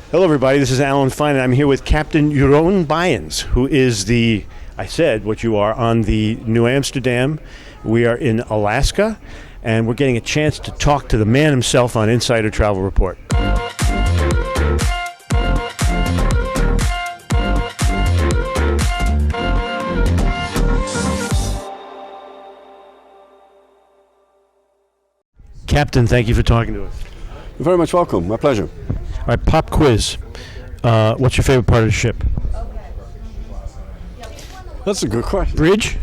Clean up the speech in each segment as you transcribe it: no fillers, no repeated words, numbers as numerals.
Hello, everybody. This is Alan Fine, and I'm here with Captain Jeroen Byens, who is I said what you are, on the New Amsterdam. We are in Alaska, and we're getting a chance to talk to the man himself on Insider Travel Report. Captain, thank you for talking to us. You're very much welcome. My pleasure. All right, pop quiz. What's your favorite part of the ship? That's a good question. Bridge?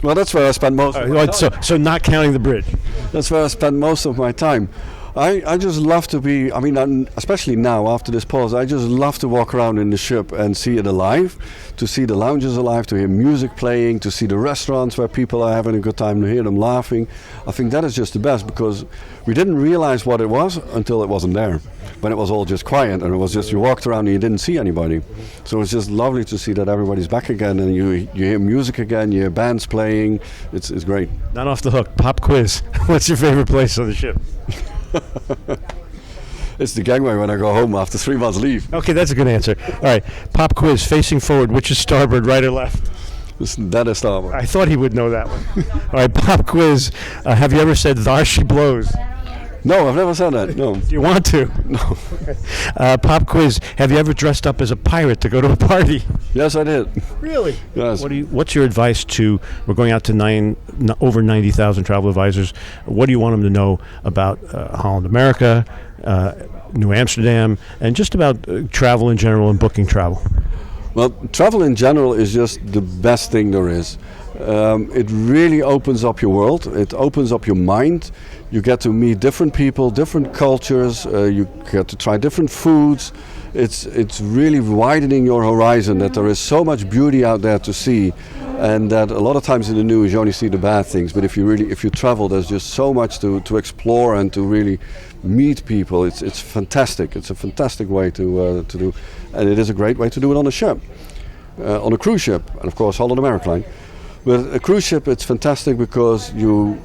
Well, that's where I spend most of my time. So not counting the bridge. That's where I spend most of my time. I just love to be, especially now after this pause, I just love to walk around in the ship and see it alive, to see the lounges alive, to hear music playing, to see the restaurants where people are having a good time, to hear them laughing. I think that is just the best, because we didn't realize what it was until it wasn't there. When it was all just quiet and it was just you walked around and you didn't see anybody. So it's just lovely to see that everybody's back again and you hear music again, you hear bands playing. It's great. Not off the hook. Pop quiz. What's your favorite place on the ship? It's the gangway when I go home after 3 months leave. Okay, that's a good answer. All right, pop quiz, facing forward, which is starboard, right or left? That is starboard. I thought he would know that one. All right, pop quiz, have you ever said, "Thar she blows"? No, I've never said that, no. Do you want to? No. Pop quiz, have you ever dressed up as a pirate to go to a party? Yes, I did. Really? Yes. What's your advice we're going out to over 90,000 travel advisors. What do you want them to know about Holland, America, New Amsterdam, and just about travel in general and booking travel? Well, travel in general is just the best thing there is. It really opens up your world. It opens up your mind. You get to meet different people, different cultures. You get to try different foods. It's really widening your horizon, that there is so much beauty out there to see, and that a lot of times in the news you only see the bad things. But if you travel, there's just so much to explore and to really meet people. It's fantastic. It's a fantastic way to do, and it is a great way to do it on a ship, on a cruise ship, and of course Holland America Line. With a cruise ship, it's fantastic because your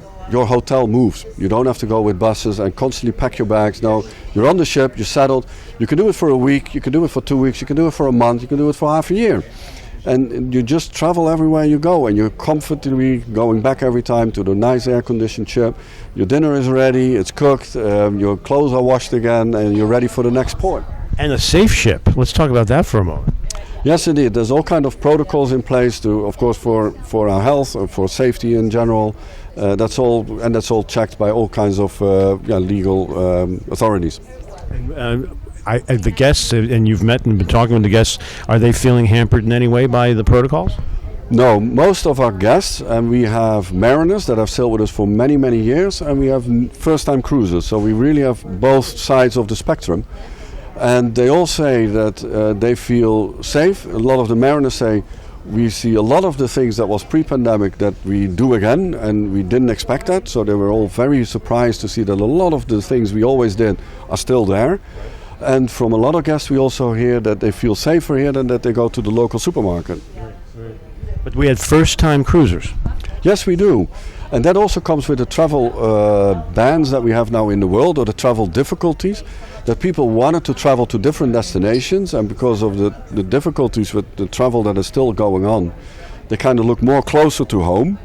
hotel moves. You don't have to go with buses and constantly pack your bags. No, you're on the ship, you're settled. You can do it for a week, you can do it for 2 weeks, you can do it for a month, you can do it for half a year. And you just travel everywhere you go, and you're comfortably going back every time to the nice air-conditioned ship. Your dinner is ready, it's cooked, your clothes are washed again, and you're ready for the next port. And a safe ship. Let's talk about that for a moment. Yes, indeed. There's all kind of protocols in place to, of course, for our health, for safety in general. That's all checked by all kinds of legal authorities. The guests, and you've met and been talking with the guests, are they feeling hampered in any way by the protocols? No, most of our guests, and we have mariners that have sailed with us for many, many years, and we have first-time cruisers. So we really have both sides of the spectrum. And they all say that they feel safe. A lot of the mariners say we see a lot of the things that was pre-pandemic that we do again, and we didn't expect that. So they were all very surprised to see that a lot of the things we always did are still there. And from a lot of guests, we also hear that they feel safer here than that they go to the local supermarket. Right. But we had first-time cruisers. Yes, we do. And that also comes with the travel bans that we have now in the world, or the travel difficulties, that people wanted to travel to different destinations, and because of the difficulties with the travel that is still going on, they kind of look more closer to home,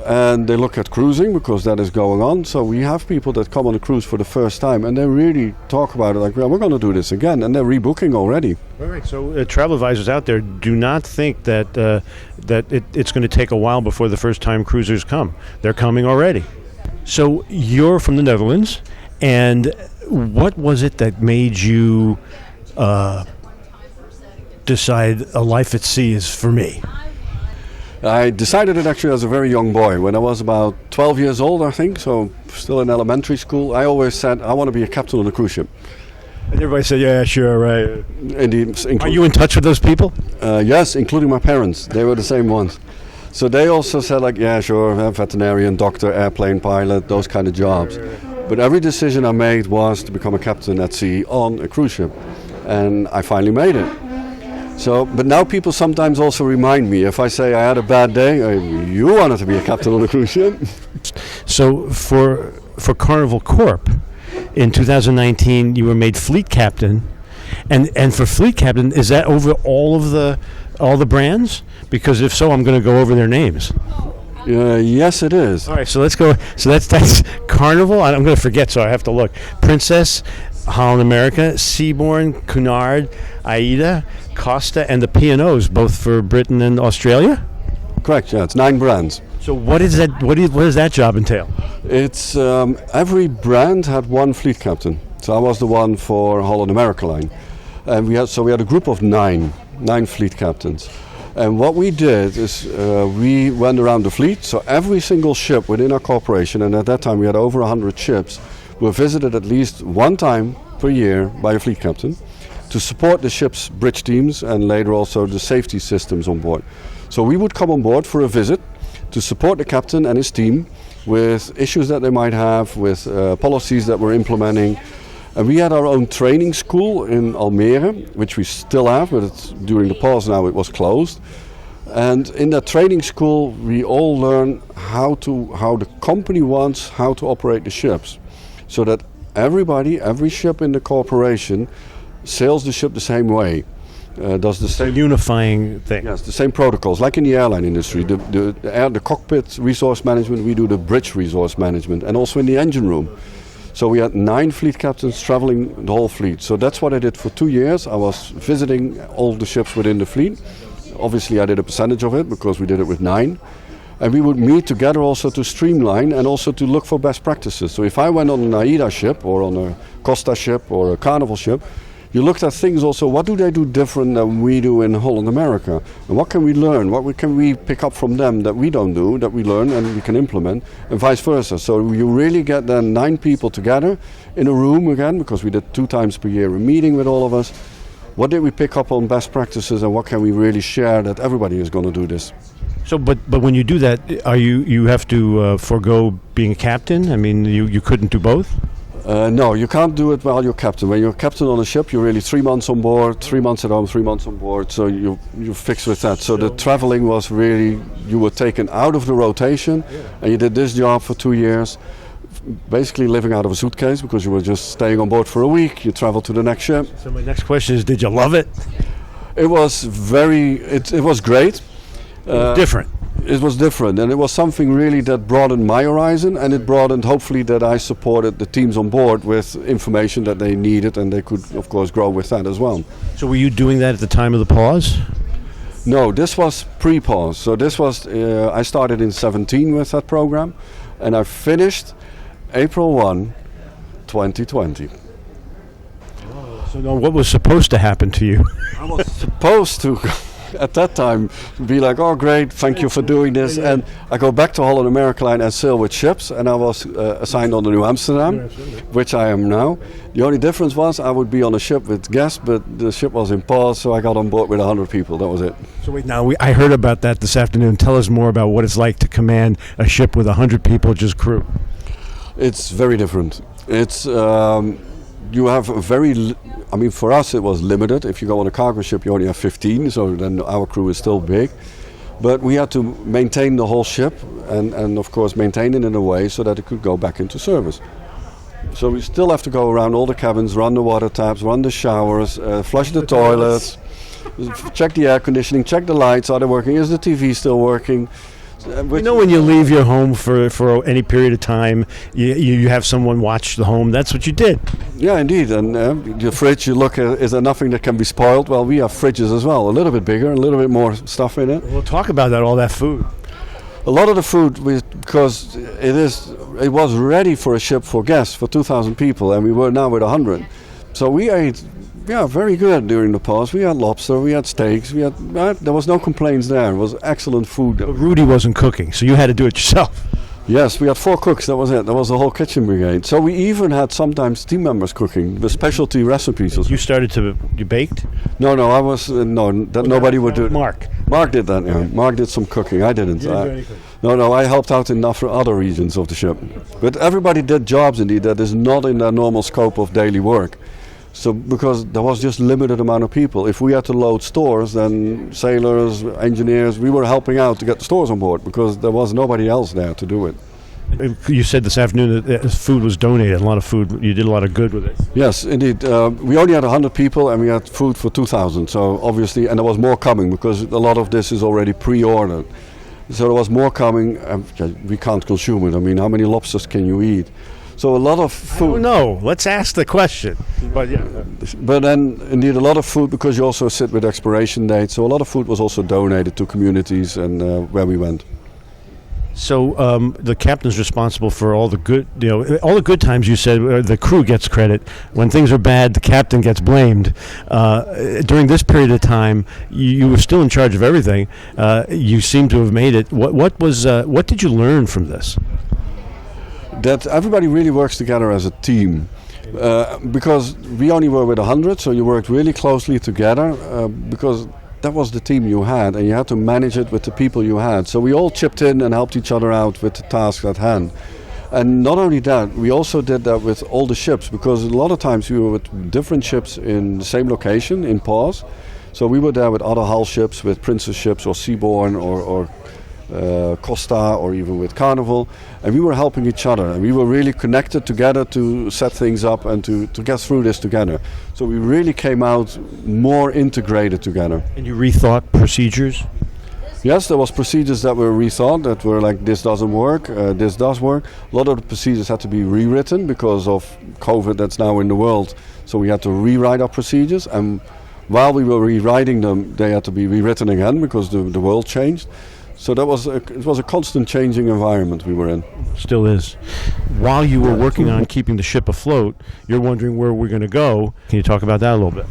and they look at cruising because that is going on. So we have people that come on a cruise for the first time, and they really talk about it like, well, we're going to do this again, and they're rebooking already. All right. So travel advisors out there, do not think that it's going to take a while before the first-time cruisers come. They're coming already. So you're from the Netherlands, and what was it that made you decide a life at sea is for me? I decided it actually as a very young boy. When I was about 12 years old, I think, so still in elementary school, I always said, I want to be a captain on a cruise ship. And everybody said, yeah, sure, right. Indeed. Are you in touch with those people? Yes, including my parents. They were the same ones. So they also said, like, yeah, sure, veterinarian, doctor, airplane pilot, those kind of jobs. But every decision I made was to become a captain at sea on a cruise ship. And I finally made it. So, but now people sometimes also remind me, if I say I had a bad day, you wanted to be a captain on a cruise ship. So for Carnival Corp, in 2019, you were made fleet captain, And for fleet captain, is that over all the brands? Because if so, I'm going to go over their names. Yes, it is. All right, so let's go. So that's Carnival. I'm going to forget, so I have to look. Princess, Holland America, Seabourn, Cunard, Aida, Costa, and the P&Os, both for Britain and Australia. Correct. Yeah, it's 9 brands. So what is that? What does that job entail? It's every brand had one fleet captain. So I was the one for Holland America line, and we had a group of nine fleet captains. And what we did is we went around the fleet. So every single ship within our corporation, and at that time we had over 100 ships, were visited at least one time per year by a fleet captain to support the ship's bridge teams and later also the safety systems on board. So we would come on board for a visit to support the captain and his team with issues that they might have, with policies that we're implementing. And we had our own training school in Almere, which we still have, but during the pause now it was closed. And in that training school, we all learn how the company wants how to operate the ships, so that every ship in the corporation sails the ship the same way. Does the same unifying thing. Yes, the same protocols, like in the airline industry. The cockpit resource management, we do the bridge resource management, and also in the engine room. So we had 9 fleet captains traveling the whole fleet. So that's what I did for 2 years. I was visiting all the ships within the fleet. Obviously I did a percentage of it because we did it with 9. And we would meet together also to streamline and also to look for best practices. So if I went on an AIDA ship or on a Costa ship or a Carnival ship, you looked at things also, what do they do different than we do in Holland America? And what can we learn? Can we pick up from them that we don't do, that we learn and we can implement, and vice versa. So you really get then 9 people together in a room again, because we did 2 times per year a meeting with all of us. What did we pick up on best practices and what can we really share that everybody is going to do this? So, but when you do that, you have to forego being a captain? I mean, you couldn't do both? No, you can't do it while you're captain. When you're captain on a ship, you're really 3 months on board, 3 months at home, 3 months on board. So you're fixed with that. So the traveling was really, you were taken out of the rotation, and you did this job for 2 years, basically living out of a suitcase because you were just staying on board for a week. You traveled to the next ship. So my next question is, did you love it? It was it was great. Different. It was different, and it was something really that broadened my horizon, and it broadened hopefully that I supported the teams on board with information that they needed, and they could of course grow with that as well. So were you doing that at the time of the pause? No, this was pre-pause. So this was I started in 2017 with that program, and I finished April 1, 2020. So now what was supposed to happen to you? I was supposed to at that time be like, oh great, thank you for doing this, and I go back to Holland America line and sail with ships, and I was assigned on the Nieuw Amsterdam, which I am now. The only difference was I would be on a ship with guests, but the ship was in pause, so I got on board with 100 people. That was it. So wait, now I heard about that this afternoon. Tell us more about what it's like to command a ship with 100 people, just crew. It's very different. It's you have a for us it was limited. If you go on a cargo ship you only have 15, so then our crew is still big. But we had to maintain the whole ship and of course maintain it in a way so that it could go back into service. So we still have to go around all the cabins, run the water taps, run the showers, flush the toilets, check the air conditioning, check the lights, are they working, is the TV still working? You know, when you leave your home for any period of time, you have someone watch the home. That's what you did. Yeah, indeed. And your fridge, you look at, is there nothing that can be spoiled? Well, we have fridges as well, a little bit bigger, a little bit more stuff in it. We'll talk about that, all that food. A lot of the food, because it was ready for a ship for guests, for 2,000 people, and we were now with 100. So we ate, very good during the pause. We had lobster, we had steaks, there was no complaints there. It was excellent food. But Rudy wasn't cooking, so you had to do it yourself. Yes, we had 4 cooks, that was it. That was the whole kitchen brigade. So we even had sometimes team members cooking, the specialty recipes. You baked? No, I was, nobody would do it. Mark did that, yeah. Mark did some cooking, I didn't. No, I helped out in other regions of the ship. But everybody did jobs indeed that is not in their normal scope of daily work. So because there was just limited amount of people. If we had to load stores, then sailors, engineers, we were helping out to get the stores on board because there was nobody else there to do it. You said this afternoon that food was donated. A lot of food. You did a lot of good with it. Yes, indeed. We only had 100 people and we had food for 2,000. So obviously, and there was more coming because a lot of this is already pre-ordered. So there was more coming. We can't consume it. I mean, how many lobsters can you eat? So a lot of food. No, let's ask the question. But yeah. But then indeed a lot of food because you also sit with expiration dates. So a lot of food was also donated to communities and where we went. So the captain's responsible for all the good, all the good times. You said the crew gets credit. When things are bad, the captain gets blamed. During this period of time, you were still in charge of everything. You seem to have made it. What did you learn from this? That everybody really works together as a team. Because we only were with 100, so you worked really closely together because that was the team you had, and you had to manage it with the people you had. So we all chipped in and helped each other out with the task at hand. And not only that, we also did that with all the ships, because a lot of times we were with different ships in the same location, in pause. So we were there with other hull ships, with Princess ships or Seabourn or Costa or even with Carnival, and we were helping each other and we were really connected together to set things up and to get through this together. So we really came out more integrated together. And you rethought procedures? Yes, there was procedures that were rethought, that were like, this doesn't work, this does work. A lot of the procedures had to be rewritten because of COVID that's now in the world, so we had to rewrite our procedures, and while we were rewriting them they had to be rewritten again because the world changed. So it was a constant changing environment we were in. Still is. While you were working on keeping the ship afloat, you're wondering where we're going to go. Can you talk about that a little bit?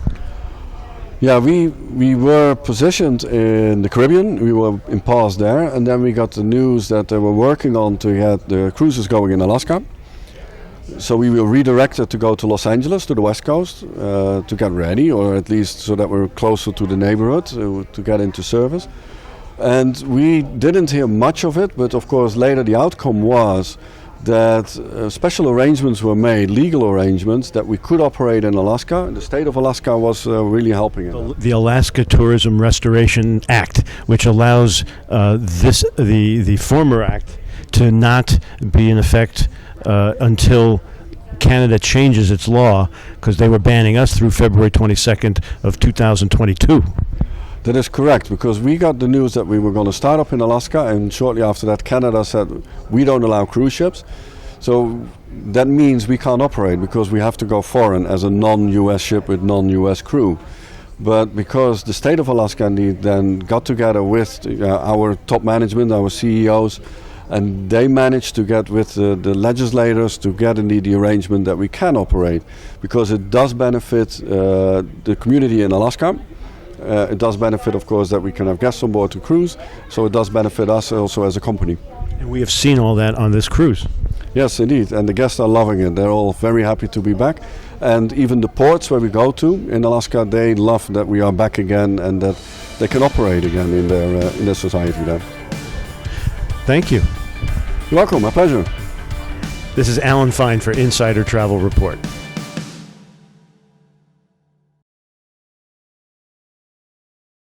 Yeah, we were positioned in the Caribbean. We were in pause there, and then we got the news that they were working on to get the cruises going in Alaska. So we were redirected to go to Los Angeles, to the West Coast, to get ready, or at least so that we're closer to the neighborhood to get into service. And we didn't hear much of it, but of course later the outcome was that special arrangements were made, legal arrangements, that we could operate in Alaska. And the state of Alaska was really helping it. The Alaska Tourism Restoration Act, which allows the former act to not be in effect until Canada changes its law, because they were banning us through February 22nd of 2022. That is correct, because we got the news that we were going to start up in Alaska, and shortly after that Canada said we don't allow cruise ships. So that means we can't operate because we have to go foreign as a non-US ship with non-US crew. But because the state of Alaska then got together with our top management, our CEOs, and they managed to get with the legislators to get indeed the arrangement that we can operate, because it does benefit the community in Alaska. It does benefit, of course, that we can have guests on board to cruise, so it does benefit us also as a company. And we have seen all that on this cruise. Yes, indeed, and the guests are loving it. They're all very happy to be back. And even the ports where we go to in Alaska, they love that we are back again and that they can operate again in their society there. Thank you. You're welcome, my pleasure. This is Alan Fine for Insider Travel Report.